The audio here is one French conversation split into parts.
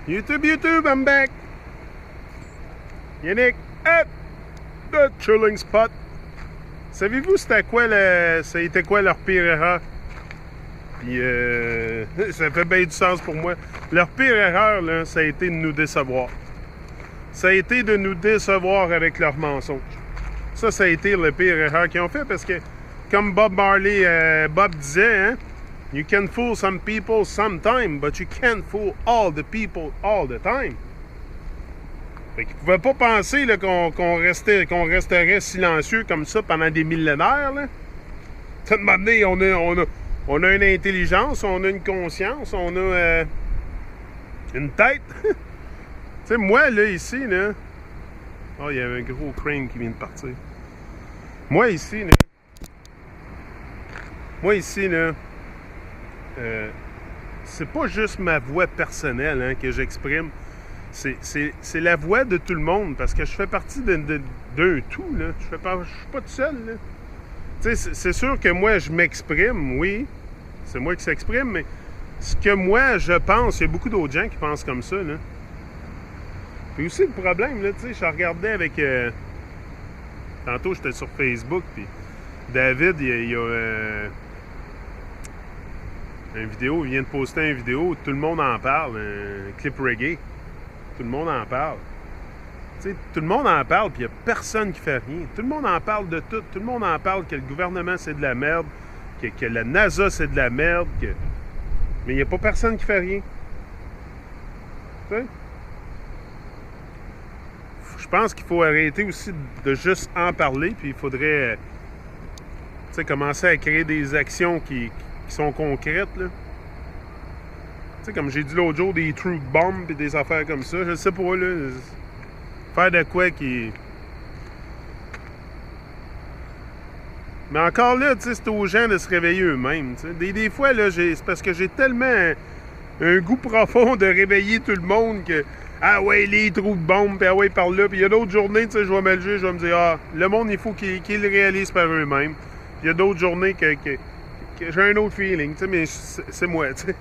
YouTube, I'm back. Yannick, at the chilling spot. Savez-vous ça a été quoi leur pire erreur? Puis ça fait bien du sens pour moi. Leur pire erreur, là, ça a été de nous décevoir. Ça a été de nous décevoir avec leurs mensonges. Ça a été la pire erreur qu'ils ont fait parce que, comme Bob Marley, Bob disait, hein, you can fool some people sometime, but you can't fool all the people all the time. Fait qu'ils ne pouvaient pas penser là, qu'on resterait silencieux comme ça pendant des millénaires. Là. Ça demandé, on a une intelligence, on a une conscience, on a une tête. Tu sais, moi, là, ici, là... Oh, il y a un gros crane qui vient de partir. Moi, ici, là... c'est pas juste ma voix personnelle hein, que j'exprime. C'est la voix de tout le monde, parce que je fais partie d'un tout, là. Je suis pas tout seul, là. Tu sais, c'est sûr que moi, je m'exprime, oui. C'est moi qui s'exprime, mais ce que moi, je pense, il y a beaucoup d'autres gens qui pensent comme ça, là. Puis aussi, le problème, là, tu sais, je regardais avec... Tantôt, j'étais sur Facebook, puis David, il y a une vidéo, il vient de poster une vidéo, tout le monde en parle, un clip reggae. Tout le monde en parle. Tu sais, tout le monde en parle, puis il n'y a personne qui fait rien. Tout le monde en parle de tout. Tout le monde en parle que le gouvernement, c'est de la merde, que la NASA, c'est de la merde, mais il n'y a pas personne qui fait rien. Tu sais? Je pense qu'il faut arrêter aussi de juste en parler, puis il faudrait tu sais, commencer à créer des actions qui sont concrètes, là. Tu sais, comme j'ai dit l'autre jour, des truth bombs et des affaires comme ça, je sais pas, là, faire de quoi qui... Mais encore là, tu sais, c'est aux gens de se réveiller eux-mêmes, tu sais. Des fois, là, c'est parce que j'ai tellement un goût profond de réveiller tout le monde que... Ah ouais, les trous de bombes, puis ah ouais, par là. Puis il y a d'autres journées, tu sais, je vais me lever, je vais me dire, ah, le monde, il faut qu'ils le réalisent par eux-mêmes. Puis il y a d'autres journées que j'ai un autre feeling, tu sais, mais c'est moi, tu sais.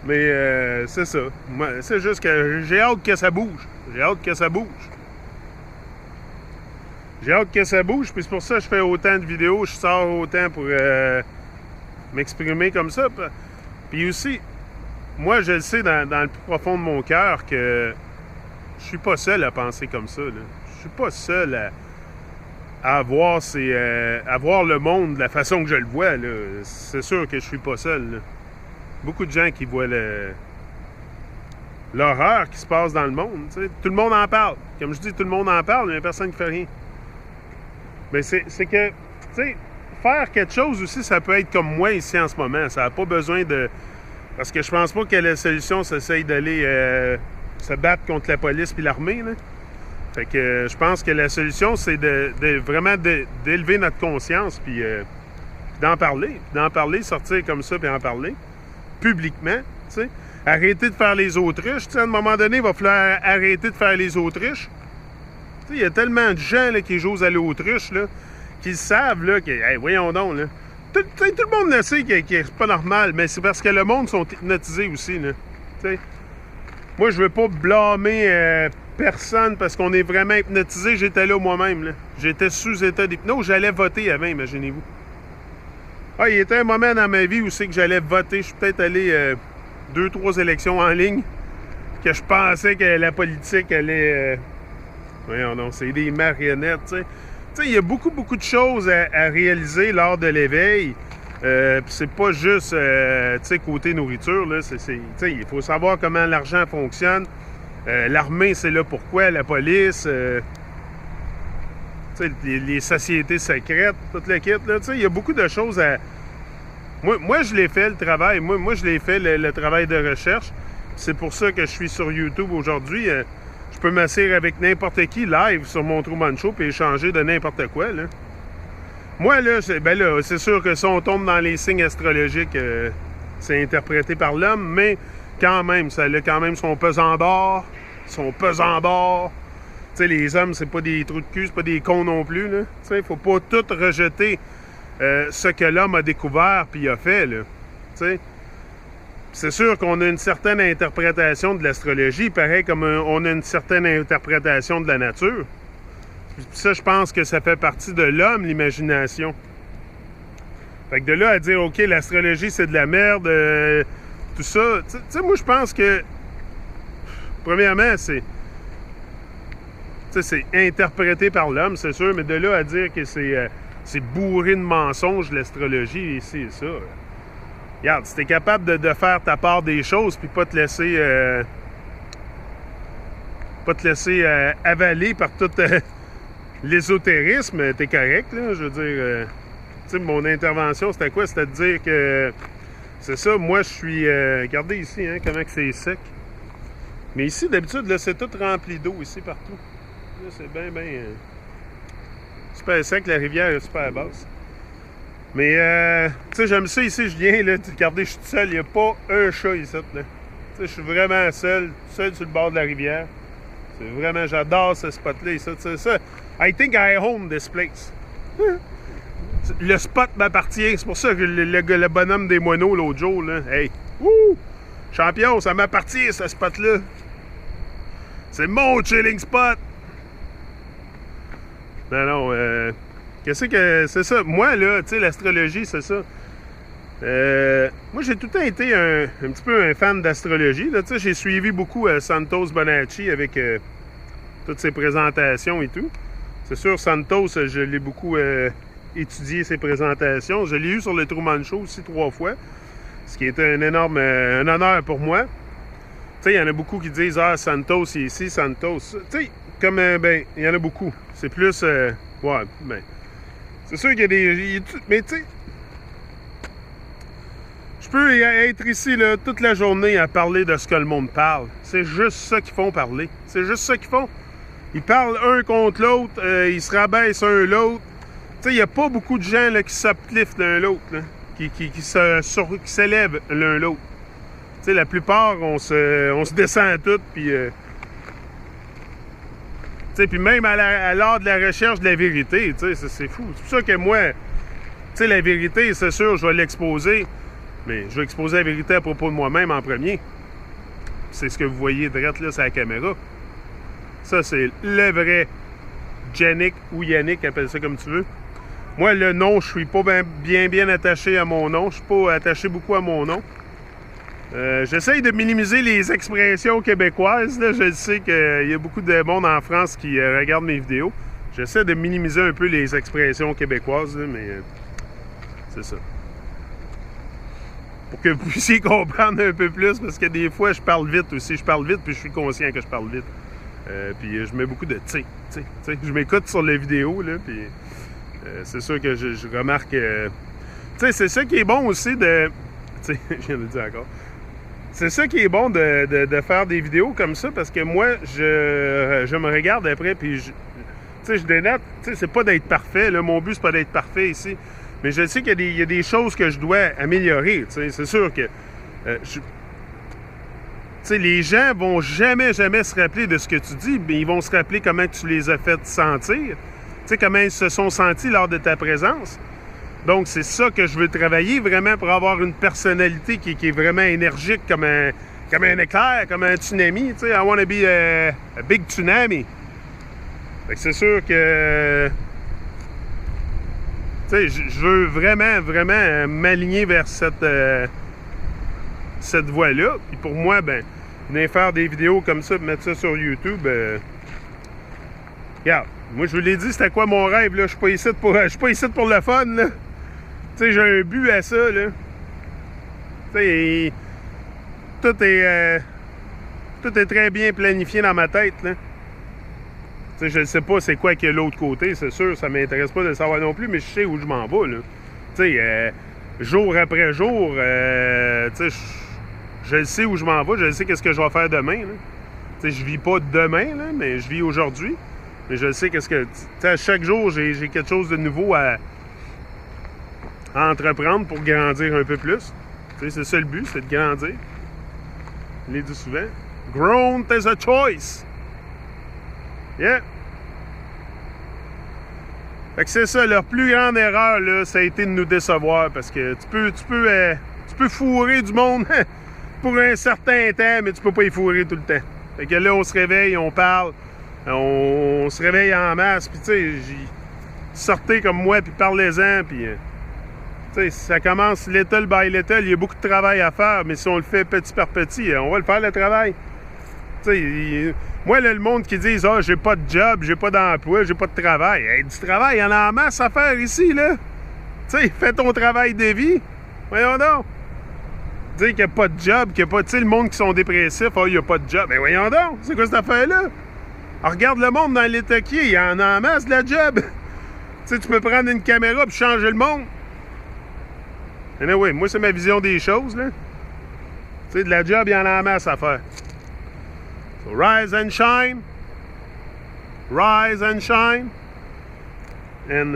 Mais c'est ça. Moi, c'est juste que j'ai hâte que ça bouge. J'ai hâte que ça bouge. J'ai hâte que ça bouge, puis c'est pour ça que je fais autant de vidéos, je sors autant pour m'exprimer comme ça. Puis aussi, moi, je le sais dans le plus profond de mon cœur que je suis pas seul à penser comme ça. Là. Je suis pas seul à voir le monde de la façon que je le vois. Là. C'est sûr que je suis pas seul. Là. Beaucoup de gens qui voient l'horreur qui se passe dans le monde. T'sais. Tout le monde en parle. Comme je dis, tout le monde en parle, mais il n'y a personne qui fait rien. Mais c'est que, tu sais, faire quelque chose aussi, ça peut être comme moi ici en ce moment. Ça n'a pas besoin de... Parce que je pense pas que la solution, ça essaye d'aller se battre contre la police puis l'armée. Là. Fait que je pense que la solution, c'est vraiment d'élever notre conscience puis d'en parler. D'en parler, sortir comme ça puis en parler. Publiquement, tu sais. Arrêter de faire les autruches. Tu sais, à un moment donné, il va falloir arrêter de faire les autruches. Tu sais, il y a tellement de gens là, qui jouent à l'autruche, là, qui savent, là, que, hey, voyons donc, là. Tout le monde le sait que c'est pas normal, mais c'est parce que le monde sont hypnotisés aussi, là. Tu sais. Moi, je veux pas blâmer personne parce qu'on est vraiment hypnotisé. J'étais là moi-même, là. J'étais sous état d'hypnose. J'allais voter avant, imaginez-vous. Ah, il y était un moment dans ma vie où c'est que j'allais voter. Je suis peut-être allé 2-3 élections en ligne que je pensais que la politique allait... Voyons donc, c'est des marionnettes, tu sais. Tu sais, il y a beaucoup de choses à réaliser lors de l'éveil. Puis c'est pas juste, tu sais, côté nourriture, là. Tu sais, il faut savoir comment l'argent fonctionne. L'armée, c'est là pourquoi. La police... tu sais, les sociétés secrètes, tout le kit, là, tu sais, il y a beaucoup de choses à... Moi, je l'ai fait, le travail. Moi, je l'ai fait, le travail de recherche. C'est pour ça que je suis sur YouTube aujourd'hui. Je peux m'asseoir avec n'importe qui live sur mon Truman Show et échanger de n'importe quoi, là. Moi, là, c'est sûr que si on tombe dans les signes astrologiques, c'est interprété par l'homme, mais quand même, ça a quand même son pesant d'or. Son pesant d'or. Tu sais, les hommes, c'est pas des trous de cul, c'est pas des cons non plus, là. Tu sais, faut pas tout rejeter ce que l'homme a découvert puis a fait, là. Tu sais. C'est sûr qu'on a une certaine interprétation de l'astrologie, pareil comme on a une certaine interprétation de la nature. Puis ça, je pense que ça fait partie de l'homme, l'imagination. Fait que de là à dire, OK, l'astrologie, c'est de la merde, tout ça. Tu sais, moi, je pense que, premièrement, c'est interprété par l'homme, c'est sûr, mais de là à dire que c'est bourré de mensonges, l'astrologie, c'est ça. Regarde, si t'es capable de faire ta part des choses, puis pas te laisser avaler par tout l'ésotérisme, t'es correct, là, je veux dire... tu sais, mon intervention, c'était quoi? C'était de dire que... C'est ça, moi, je suis... regardez ici, hein, comment que c'est sec. Mais ici, d'habitude, là, c'est tout rempli d'eau, ici, partout. Là, c'est bien, super sec, la rivière est super basse. Mais, tu sais, j'aime ça ici, je viens, là, regardez, je suis tout seul, il n'y a pas un chat ici, là. Tu sais, je suis vraiment seul sur le bord de la rivière. C'est vraiment, j'adore ce spot-là, ici, tu ça. I think I own this place. Le spot m'appartient, c'est pour ça que le bonhomme des moineaux, l'autre jour, là, hey, wouh, champion, ça m'appartient, ce spot-là. C'est mon chilling spot. Non, qu'est-ce que c'est ça? Moi, là, tu sais, l'astrologie, c'est ça. Moi, j'ai tout le temps été un petit peu un fan d'astrologie. Tu sais, j'ai suivi beaucoup Santos Bonacci avec toutes ses présentations et tout. C'est sûr, Santos, je l'ai beaucoup étudié, ses présentations. Je l'ai eu sur le Truman Show aussi 3 fois, ce qui était un énorme un honneur pour moi. Tu sais, il y en a beaucoup qui disent « Ah, Santos, il est ici, Santos. » Tu sais, comme, ben, il y en a beaucoup. C'est plus, ouais, ben, c'est sûr qu'il y a des... Mais tu sais, je peux être ici, là, toute la journée à parler de ce que le monde parle. C'est juste ça qu'ils font parler. C'est juste ça qu'ils font. Ils parlent un contre l'autre, ils se rabaissent un l'autre. Tu sais, il n'y a pas beaucoup de gens là, qui s'upliftent l'un l'autre, qui s'élèvent l'un l'autre. Tu sais, la plupart, on se descend toutes, puis... puis même à l'heure de la recherche de la vérité, c'est fou. C'est pour ça que moi, la vérité, c'est sûr, je vais l'exposer, mais je vais exposer la vérité à propos de moi-même en premier. C'est ce que vous voyez direct là sur la caméra. Ça, c'est le vrai Yannick ou Yannick, appelle ça comme tu veux. Moi, le nom, je suis pas bien attaché à mon nom. Je suis pas attaché beaucoup à mon nom. J'essaye de minimiser les expressions québécoises. Là. Je sais qu'il y a beaucoup de monde en France qui regarde mes vidéos. J'essaie de minimiser un peu les expressions québécoises, là, mais c'est ça. Pour que vous puissiez comprendre un peu plus, parce que des fois, je parle vite aussi. Je parle vite, puis je suis conscient que je parle vite. Puis je mets beaucoup de tu sais. Je m'écoute sur les vidéos, là, puis c'est sûr que je remarque... tu sais, c'est ça qui est bon aussi de... Tu sais, je viens de le dire encore. C'est ça qui est bon de faire des vidéos comme ça, parce que moi, je me regarde après, puis je dénote. Tu sais, c'est pas d'être parfait, là. Mon but, c'est pas d'être parfait ici. Mais je sais qu'il y a des choses que je dois améliorer, tu sais. C'est sûr que... tu sais, les gens vont jamais se rappeler de ce que tu dis, mais ils vont se rappeler comment tu les as fait sentir. Tu sais, comment ils se sont sentis lors de ta présence. Donc, c'est ça que je veux travailler vraiment pour avoir une personnalité qui est vraiment énergique comme un éclair, comme un tsunami. Tu sais, I want to be a big tsunami. Fait que c'est sûr que... Tu sais, je veux vraiment m'aligner vers cette voie-là. Puis pour moi, ben, venir faire des vidéos comme ça, mettre ça sur YouTube, regarde, moi je vous l'ai dit, c'était quoi mon rêve, là? Je suis pas ici pour le fun, là. Tu sais, j'ai un but à ça, là. Tu sais, tout est très bien planifié dans ma tête, là. Tu sais, je ne sais pas c'est quoi qu'il y a de l'autre côté, c'est sûr, ça m'intéresse pas de le savoir non plus, mais je sais où je m'en vais, là. Tu sais, jour après jour, tu sais, je sais où je m'en vais, je sais qu'est-ce que je vais faire demain, là. Tu sais, je vis pas demain, là, mais je vis aujourd'hui. Mais je sais qu'est-ce que... Tu sais, à chaque jour, j'ai quelque chose de nouveau à entreprendre pour grandir un peu plus. Tu sais, c'est ça le but, c'est de grandir. Je l'ai dit souvent. Growth is a choice. Yeah. Fait que c'est ça, leur plus grande erreur, là, ça a été de nous décevoir, parce que tu peux fourrer du monde pour un certain temps, mais tu peux pas y fourrer tout le temps. Fait que là, on se réveille, on parle, on se réveille en masse, puis tu sais, sortez comme moi, puis parlez-en, puis... tu sais, ça commence little by little, il y a beaucoup de travail à faire, mais si on le fait petit par petit, on va le faire, le travail. Tu sais, moi, là, le monde qui dit « Ah, j'ai pas de job, j'ai pas d'emploi, j'ai pas de travail. Hey, » du travail, il y en a en masse à faire ici, là. Tu sais, fais ton travail de vie. Voyons donc. Dire qu'il n'y a pas de job, qu'il n'y a pas... Tu sais, le monde qui sont dépressifs, « Ah, il n'y a pas de job. » Mais voyons donc, c'est quoi cette affaire-là? Alors, regarde le monde dans l'état qui est, il y en a en masse de la job. Tu sais, tu peux prendre une caméra et changer le monde. Anyway, moi, c'est ma vision des choses, là. Tu sais, de la job, il y en a en masse à faire. So, rise and shine. Rise and shine. And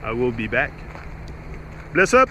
I will be back. Bless up.